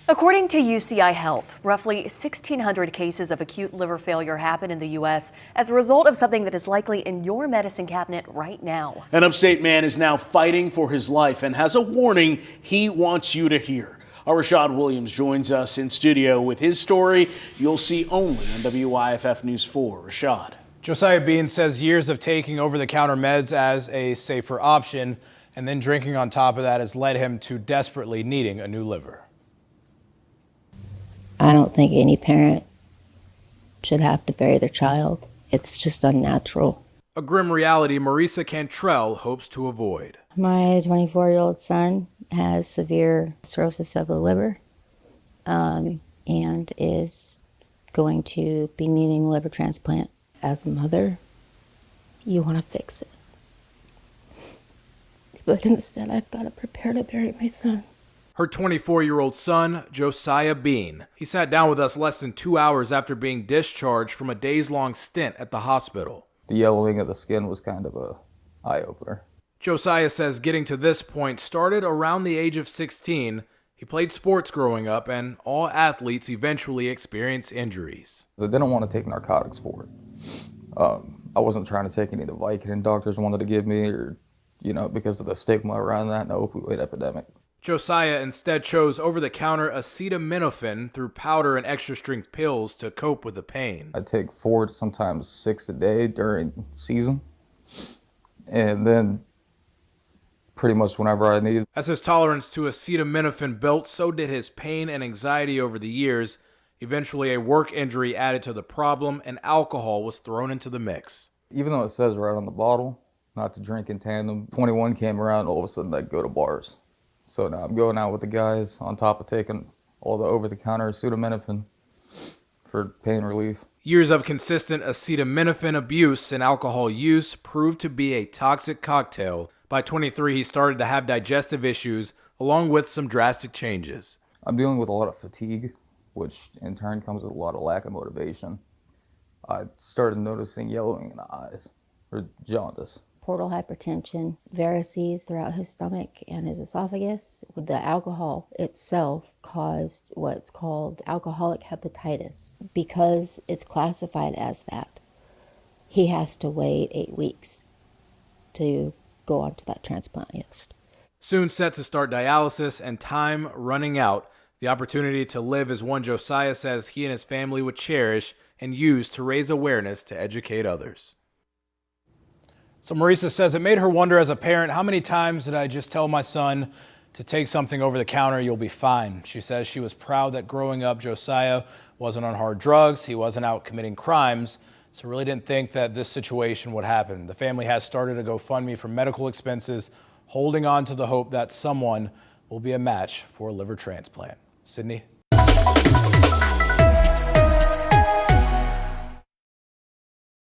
According to UCI Health, roughly 1,600 cases of acute liver failure happen in the U.S. as a result of something that is likely in your medicine cabinet right now. An upstate man is now fighting for his life and has a warning he wants you to hear. Our Rashad Williams joins us in studio with his story you'll see only on WYFF News 4. Rashad. Josiah Bean says years of taking over-the-counter meds as a safer option and then drinking on top of that has led him to desperately needing a new liver. I don't think any parent should have to bury their child. It's just unnatural. A grim reality Marisa Cantrell hopes to avoid. My 24-year-old son has severe cirrhosis of the liver and is going to be needing a liver transplant. As a mother, you want to fix it. But instead, I've got to prepare to bury my son. Her 24-year-old son, Josiah Bean. He sat down with us less than 2 hours after being discharged from a days-long stint at the hospital. The yellowing of the skin was kind of a eye-opener. Josiah says getting to this point started around the age of 16. He played sports growing up, and all athletes eventually experience injuries. I didn't want to take narcotics for it. I wasn't trying to take any of the Vicodin doctors wanted to give me, or, because of the stigma around that and the opioid epidemic. Josiah instead chose over-the-counter acetaminophen through powder and extra-strength pills to cope with the pain. I take 4 to sometimes 6 a day during season, and then pretty much whenever I need. As his tolerance to acetaminophen built, so did his pain and anxiety over the years. Eventually, a work injury added to the problem, and alcohol was thrown into the mix. Even though it says right on the bottle, not to drink in tandem, 21 came around, all of a sudden I'd go to bars. So now I'm going out with the guys on top of taking all the over-the-counter acetaminophen for pain relief. Years of consistent acetaminophen abuse and alcohol use proved to be a toxic cocktail. By 23, he started to have digestive issues, along with some drastic changes. I'm dealing with a lot of fatigue, which in turn comes with a lot of lack of motivation. I started noticing yellowing in the eyes, or jaundice. Portal hypertension, varices throughout his stomach and his esophagus. With the alcohol itself caused what's called alcoholic hepatitis. Because it's classified as that, he has to wait 8 weeks to go onto that transplant list. Soon set to start dialysis and time running out, the opportunity to live is one Josiah says he and his family would cherish and use to raise awareness to educate others. So Marisa says it made her wonder as a parent, how many times did I just tell my son to take something over the counter, you'll be fine. She says she was proud that growing up, Josiah wasn't on hard drugs, he wasn't out committing crimes, so really didn't think that this situation would happen. The family has started a GoFundMe for medical expenses, holding on to the hope that someone will be a match for a liver transplant. Sydney?